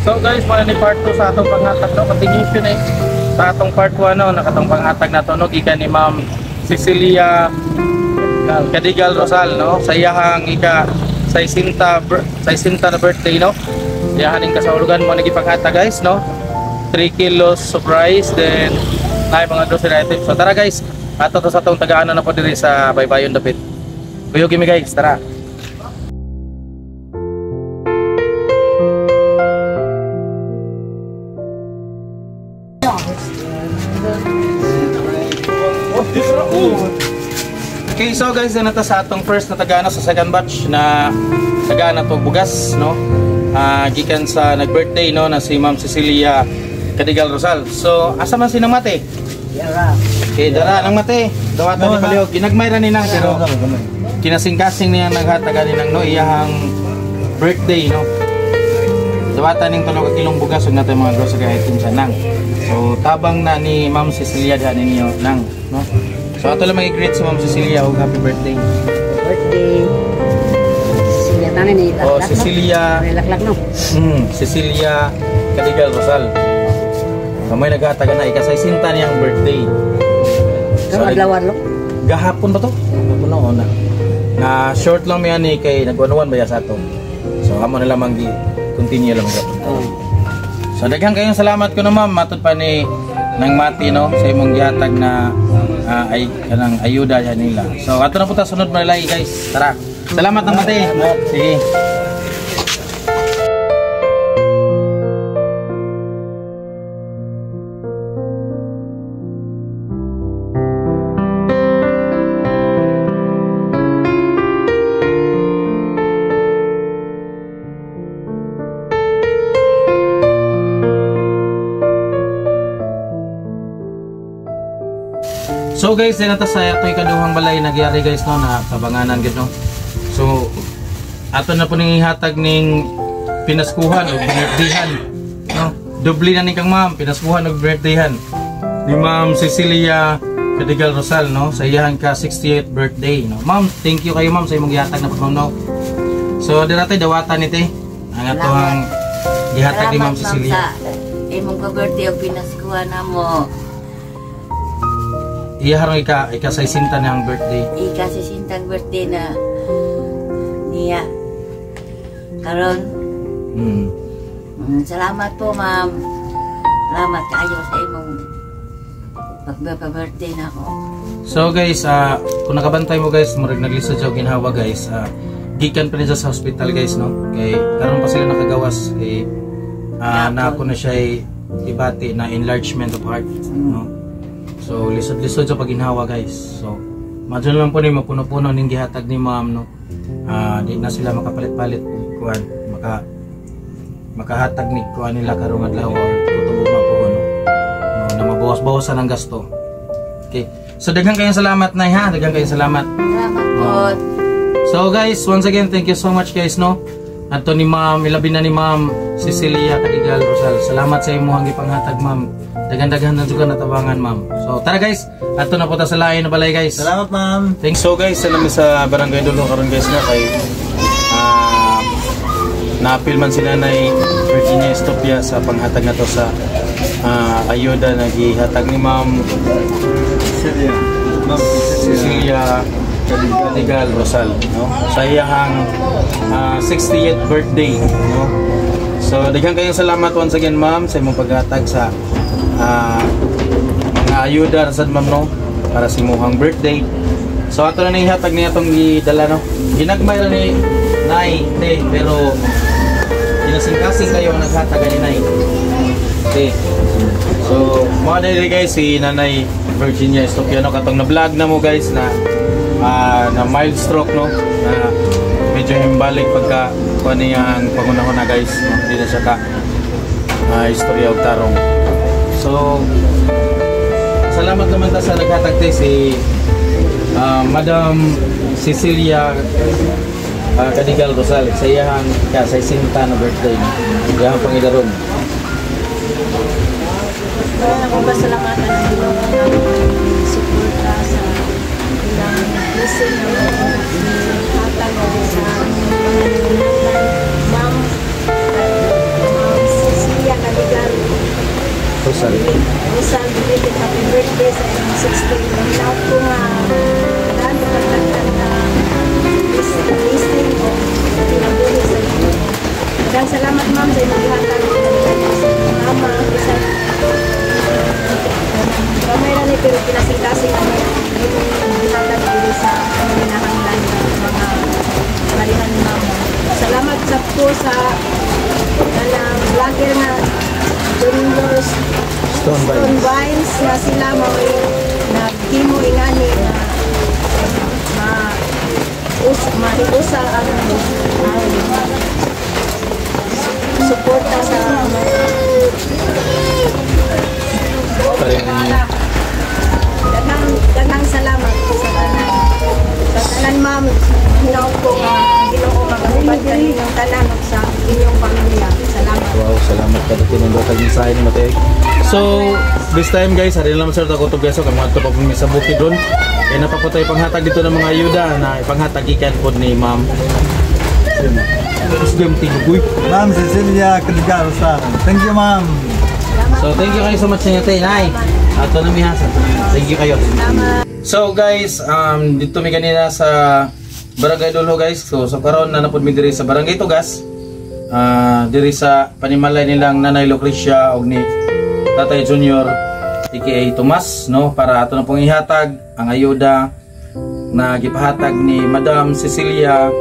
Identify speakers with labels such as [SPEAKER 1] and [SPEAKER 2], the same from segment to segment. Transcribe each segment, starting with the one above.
[SPEAKER 1] So guys, wala ni part 2 sa atong panghatag no, continuation eh. Sa atong part 1 no, nakatong panghatag na to no, gikan ni Ma'am Cecilia Cadigal Rosal no, sa iyahang ika sa 60 na birthday no. Iyahan ning kasahulugan mo nagipanghatag guys no. 3 kilos of rice, then na mga grocery items. So tara guys, ato to sa atong tagaan na po diri sa Baybayon Dapit. Kuyo kimi guys, tara. Okay, so guys, nata sa atong first na tagana sa second batch na tagana to bugas no. Gikan sa nag-birthday no na si Ma'am Cecilia Cadigal Rosal. So, asa man sinang mate?
[SPEAKER 2] Yara.
[SPEAKER 1] Okay, dara nang mate. Dawatan ni palihog. Ginagmay ra ni nang pero kinasing-kasing niya naghataga ni nang no iyahang birthday no. Dawatan ning 3 kilong bugas ug natay mga grocery items sa nang. So, tabang na ni Ma'am Cecilia diha ninyo nang no. So ato lang mag-greet si Ma'am Cecilia og happy birthday.
[SPEAKER 2] Birthday. Cecilia tanan ni laklak.
[SPEAKER 1] Oh, Cecilia.
[SPEAKER 2] Laklak no.
[SPEAKER 1] Cecilia Cadigal Rosal. Kamay nagataga na ika-60 niyang birthday.
[SPEAKER 2] Kang adlaw lo.
[SPEAKER 1] Gahapon ba to? Gahapon na ona. Na short lang mi ani kay nagwanuan ba ya sa ato. So amo na lamang gi continue lang gapon. So daghang kayong salamat ko na ma'am matud pa ni nang mati no sa imong gihatag na ay kanang ayuda yan nila. So ato na po ta sunod malay guys. Tara. Salamat ng mati. Sige. So guys, din nata sa ato ikaduhang balay nagyari guys no na tabanganan gid no. So ato na po ning ihatag ning pinaskuhan o birthdayhan no. Doble na ni kang ma'am pinaskuhan og birthdayhan ni Ma'am Cecilia Cadigal Rosal no sa iyang ka 68th birthday no. Ma'am, thank you kayo ma'am sa imong gihatag na po no. So dira tay dawatan ite ang atohang gihatag ni Ma'am Cecilia.
[SPEAKER 3] Imong ka-birthday og pinaskuhan namo.
[SPEAKER 1] Iya harong ika 60 niyang birthday.
[SPEAKER 3] Ika 60 birthday na niya. Karon. Salamat po ma'am. Salamat kayo sa imong pagba-birthday na ako.
[SPEAKER 1] So guys, kung nakabantay mo guys, murag naglisod siya ginhawa guys. Gikan pa niya sa hospital guys no. Kay karon pa sila nakagawas kay na ako na siya ibati na enlargement of heart no. So lisod-lisod sa paginhawa guys. So madyo lang po ni mapuno-puno ning gihatag ni ma'am no. Di na sila makapalit-palit kuan makahatag ni kuan nila karong adlaw or tutubog na po no. Na mabawas-bawasan ang gasto. Okay. So daghang kayong salamat nay ha. Daghang kayong salamat.
[SPEAKER 3] Salamat po.
[SPEAKER 1] So guys, once again thank you so much guys no. Ato ni ma'am, ilabi na ni Ma'am Cecilia Cadigal Rosal. Salamat sa imong gipanghatag ma'am. Dagan-dagan na juga natabangan ma'am. So tara guys, ato na po ta sa lain na balay guys.
[SPEAKER 4] Salamat ma'am.
[SPEAKER 1] Thanks. So guys, salamat sa Barangay Dulo karon guys na kay naapil man si Nanay Virginia Estopia sa panghatag na to sa ayuda na gihatag ni Ma'am Cecilia Cadigal Rosal no. Sa iyang 60th birthday no. So daghang kayong salamat once again ma'am sa imong paghatag sa mga ayuda sa ma'am no para sa imong birthday. So ato na ihatag niya itong gidala no. Ginagmay ra ni Nay pero kinasing-kasing kayo ang naghatag ni Nay. Okay. So mga dali guys si Nanay Virginia Estopia no katong na-vlog na mo guys na mild stroke no na medyo himbalik pagka kuan niya ang pangunahon na guys no? Hindi na siya ka istorya og tarong. So salamat naman ta sa naghatag si Madam Cecilia Cadigal Rosal sa iyang ka 60 na birthday no. Iyang pangidaron.
[SPEAKER 5] Ako pasalamatan ang inyong suporta sa ilang blessing na hatag sa Ma'am
[SPEAKER 1] Rosal.
[SPEAKER 5] Rosal, belated happy birthday sa inyong 16. Hinaut ko nga dahil pagdagdag na listing o pinabuli sa inyo. Maraming salamat ma'am sa inyong hatag ng mama. Kamay na ni pero kinasing-kasing ang hatag dito sa minahanglan ng mga marihan ni mama. Salamat sa po sa vlogger na Juniors Stone Vines na sila mga nagkimo ingani na mahiusa ang suporta sa daghang salamat sa tanan. Sa tanan ma'am, hinaw ko nga Ginoo magahubad ka ninyong tanan ug sa inyong pamilya. Salamat.
[SPEAKER 1] Wow, salamat ka dito ng dokal mensahe ni Mateo. So, this time guys, hari lang sir ako to guys, kay mga to pa sa bukid ron. Kaya napapatay panghatag dito ng mga ayuda na ipanghatag ikan po ni Ma'am.
[SPEAKER 4] Ma'am Cecilia Cadigal. Thank you, ma'am.
[SPEAKER 1] So, thank you kayo so much sa inyo, Nay. Ato na mihasan. Thank you kayo. So, guys, dito mi kanina sa Barangay Dulho, guys. So karon na napud mi diri sa Barangay Tugas. Diri sa panimalay nilang Nanay Lucrecia og ni Tatay Junior aka Tomas, no, para ato na pong ihatag ang ayuda na gipahatag ni Madam Cecilia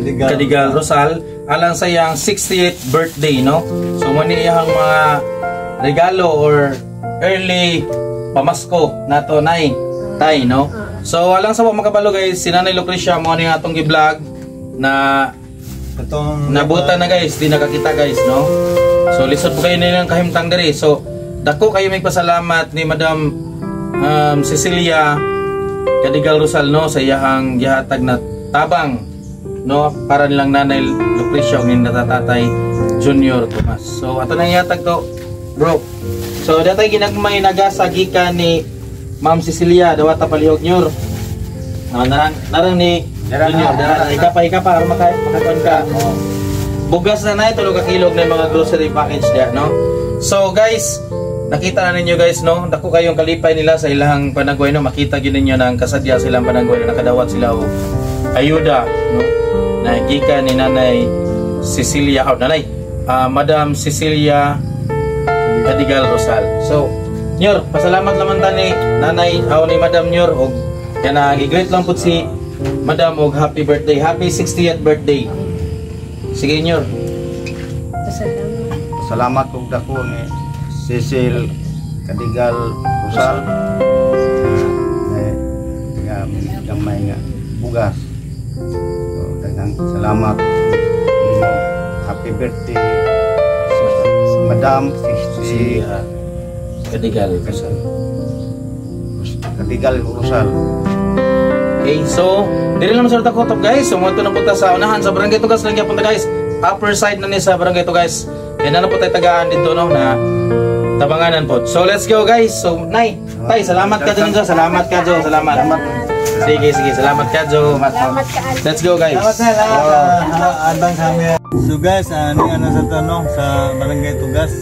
[SPEAKER 1] Cadigal Rosal alang sa iyang 68th birthday, no. So mani iyang mga regalo or early pamasko nato nay tay, no. So alang sa mga makabalo guys, si Nanay Lucrecia mo ni atong gi-vlog na
[SPEAKER 4] Itong
[SPEAKER 1] nabuta na guys, di nakakita guys, no. So lisod po kayo nilang kahimtang diri. So dako kayo may pasalamat ni Madam Cecilia Cadigal Rosal, no, sa iyang gihatag na tabang, no, para nilang Nanay Lucrecia ug ni Tatay Junior Tomas. So ato nang ihatag to, bro. So datay ginagmay nagasa gikan ni Ma'am Cecilia dawata palihog nyor. Narang ni Junior, ika pa makatuan ka. Bugas na na ito, tulog ka kilog na yung mga grocery package niya, no? So guys, nakita na ninyo guys, no? Dako kayong kalipay nila sa ilang panagway, no? Makita gid ninyo ng kasadya silang panagway na nakadawat sila o ayuda, no? Nakika ni Nanay Cecilia, Madam Cecilia Cadigal Rosal. So, Nyor, pasalamat naman ta ni Nanay ni Madam Nyor og kana gi-greet lang pud si Madam og happy birthday, happy 60th birthday. Sige Nyor.
[SPEAKER 6] Salamat kong dako ni Cecil Cadigal Rosal nga gamay nga bugas. So, daghang salamat. Happy birthday Madam
[SPEAKER 1] Cecilia Cadigal Rosal.
[SPEAKER 6] Cadigal Rosal.
[SPEAKER 1] Okay, so diri lang sa takotop guys. So mo na punta sa unahan sa Barangay Tugas lang gyapon ta guys. Upper side na ni sa Barangay Tugas. Kaya na po tayo tagaan dito, no, na tabanganan po. So let's go guys. So Nay, tay, salamat ka dyan. Salamat ka Jo, salamat. Sige, salamat ka Jo. Let's go guys.
[SPEAKER 4] Advance kami. So guys, ano sa tanong sa Barangay Tugas.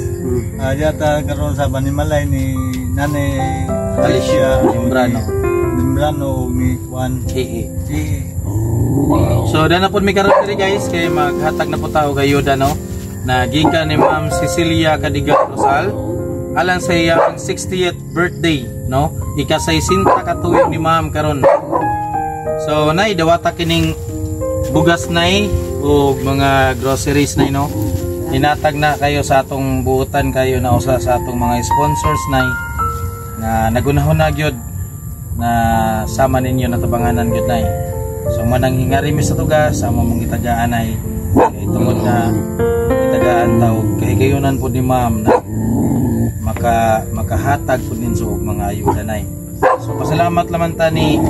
[SPEAKER 4] Diyata karon sa panimalay ni Nanay Alicia Membrano ni Juan
[SPEAKER 1] So dana po may karon diri guys kay maghatag na po tao ayuda, no, na gikan ni Ma'am Cecilia Cadigal Rosal alang sa iyang 60th birthday, no. Ika-60 ka tuig ni Ma'am karon. So nay dawata kining bugas nay o mga groceries nay, no. Inatag na kayo sa atong buutan kayo na usa sa atong mga sponsors nay na nagunahon na gyud na sama ninyo na tabanganan gyud nay. So manang hingari mi sa tugas amo mong gitagaan ay kay tungod na gitagaan taw kay gayunan pud ni Ma'am na makahatag pud ninyo og mga ayuda nay. So pasalamat laman ta ni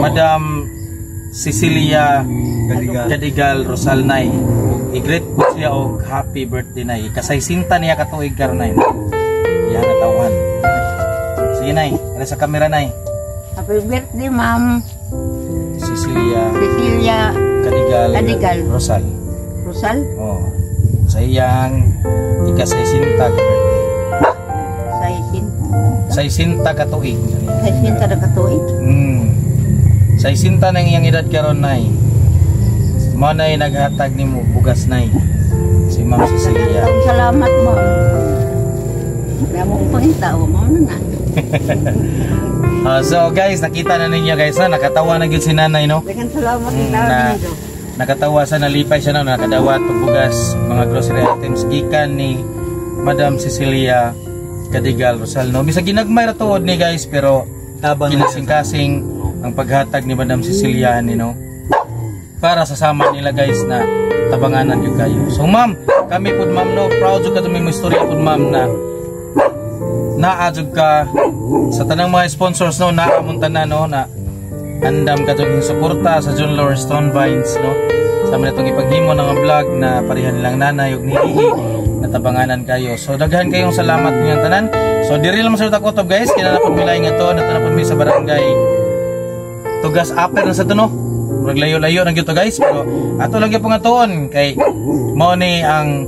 [SPEAKER 1] Madam Cecilia Cadigal Rosal nay. I-greet po siya og happy birthday nay. Kasaysinta niya katuig karon nay. Yan na tawhan. Sige nay, para sa camera nay.
[SPEAKER 3] Happy birthday, Ma'am
[SPEAKER 1] Cecilia
[SPEAKER 3] Cadigal
[SPEAKER 1] Rosal.
[SPEAKER 3] Rosal?
[SPEAKER 1] Oh. Sa iyang ikasaysinta ka birthday. sa isinta katuig.
[SPEAKER 3] Kahit minta na katuig.
[SPEAKER 1] Sa isinta ng iyang edad karon nay. Mo nay naghatag nimo bugas nay. Si Ma'am Cecilia.
[SPEAKER 3] Daghang salamat mo. Kaya mo pangita o mo na.
[SPEAKER 1] So guys, nakita na ninyo guys na nakatawa na gyud si nanay no.
[SPEAKER 3] Daghang salamat din
[SPEAKER 1] Na nakatawa sa nalipay siya no, nakadawat og bugas, mga grocery items gikan ni Madam Cecilia Cadigal Rosal no. Bisag ginagmay ra tuod ni guys pero kinasing-kasing ang paghatag ni Madam Cecilia ni no. Para sa sama nila guys na tabanganan yung kayo. So ma'am, kami pud ma'am no, proud jud ka to may istorya pud ma'am na naadjud ka sa tanang mga sponsors no, naamunta na no na andam ka jud suporta sa John Lawrence Stone Vines no. Sa man itong ipaghimo ng vlog na parehan nilang nanay ug ni Ihi na tabanganan kayo. So daghan kayong salamat niyang tanan. So diri lang sa Takotob guys, kinalapon milay nga to, natanapon mi sa barangay Tugas Upper na sa to no. Murag layo-layo na gyud to guys, pero ato lang gyud pangatuon kay mao ni ang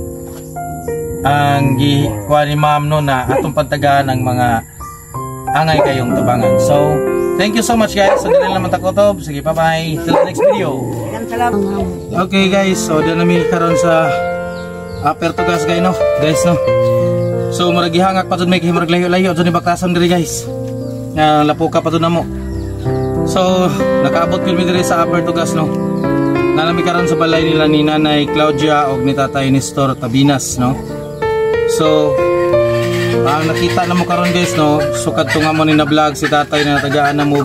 [SPEAKER 1] gikuha ni ma'am no na atong pagtagaan ng mga angay kayong tabangan. So thank you so much guys. So dili lang man Takotob. Sige, bye-bye. Till the next video.
[SPEAKER 3] Daghang salamat.
[SPEAKER 1] Okay guys, so dili na mi karon sa Upper Tugas guys no. Guys no. So murag gihangak pa jud may murag layo-layo jud ni baktasan diri guys. Nga lapuka pa jud namo. So, nakaabot kami diri sa Upper Tugas no. Nanami karon sa balay nila ni Nanay Claudia og ni Tatay Nestor Tabinas no. So, ang nakita na mo karon guys no, sukad tunga mo ni na vlog si Tatay na tagaan na mo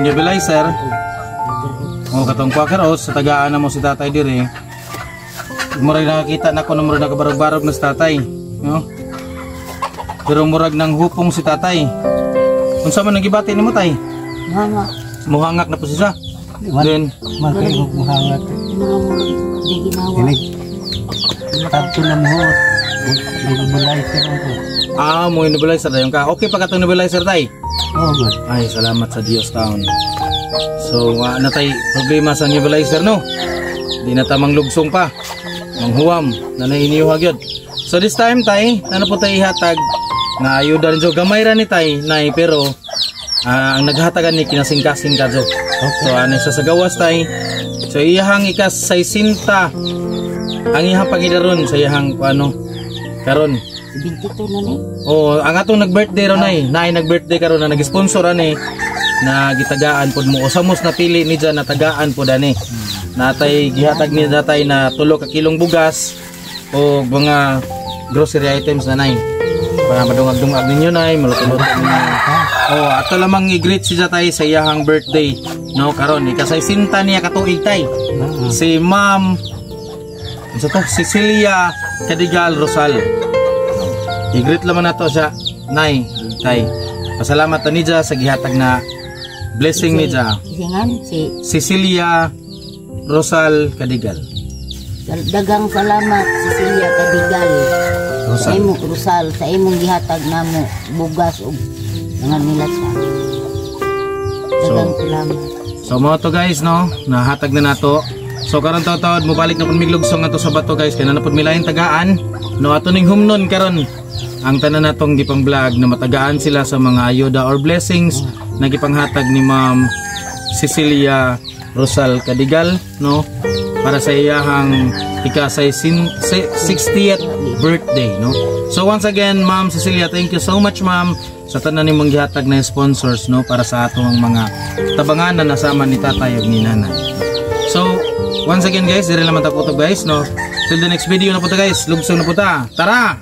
[SPEAKER 1] nebulizer. O katong Quaker Oats sa tagaan na mo si Tatay diri. Murag nakakita na ko na murag nakabarog-barog na si Tatay no. Pero murag nang hupong si Tatay. Unsa man nagibati nimo tay?
[SPEAKER 3] Mama.
[SPEAKER 1] Muhangak na po siya. Then
[SPEAKER 4] Makay mo muhangat.
[SPEAKER 3] Di ginawa.
[SPEAKER 4] Kinig. Tapos na mo. Nebulizer ako.
[SPEAKER 1] mo nebulizer dayon ka. Okay pa katong nebulizer tay?
[SPEAKER 4] Oh, good.
[SPEAKER 1] Ay, salamat sa Dios taon. So, na tay problema sa nebulizer no. Di na tamang lugsong pa. Manghuwam na nahiniyuhag yun. So this time tay, ano po tay ihatag na ayuda rin so gamay ra ni tay nay pero ang naghatagan ni kinasing-kasing ka so. So ano sa gawas tay. So iyahang ikas 60 ang iyahang pagidaron sa iyahang ano karon.
[SPEAKER 3] 22 na ni.
[SPEAKER 1] Oh, ang atong nag-birthday ron nay nag-birthday karon na nag-sponsor ani na gitagaan pod mo usamos na pili ni dyan na tagaan pod ani. Natay gihatag ni datay na 3 ka kilong bugas o mga grocery items na nay. Para madungag-dungag ninyo nay, maluto-luto ninyo. Oh, ato lamang i-greet siya tay sa iyahang birthday. No, karon ikasay sinta niya katuig tay. Si Ma'am Cecilia Cadigal Rosal. I-greet lamang nato siya nay tay. Pasalamat ta niya sa gihatag na blessing niya.
[SPEAKER 3] Singan si
[SPEAKER 1] Cecilia Rosal Cadigal.
[SPEAKER 3] dagang salamat Cecilia Cadigal. Sa imong Rosal, sa imong gihatag namo bugas ug mga nilasa. Dagang salamat.
[SPEAKER 1] So mo to guys no, nahatag na nato. So karon taod mobalik na pud miglugsong ato sa bato guys kay na pud milain tagaan. No ato ning humnon karon ang tanan natong gipang vlog na matagaan sila sa mga ayuda or blessings na gipanghatag ni Ma'am Cecilia Rosal Cadigal no para sa iyahang ikasay 60th birthday no. So once again Ma'am Cecilia, thank you so much ma'am sa tanan nimong gihatag na sponsors no para sa atong mga tabangan na nasama ni tatay ug ni nanay. So once again guys, dire lang man ta po to guys no. Till the next video na po ta guys. Lugsong na po ta. Tara!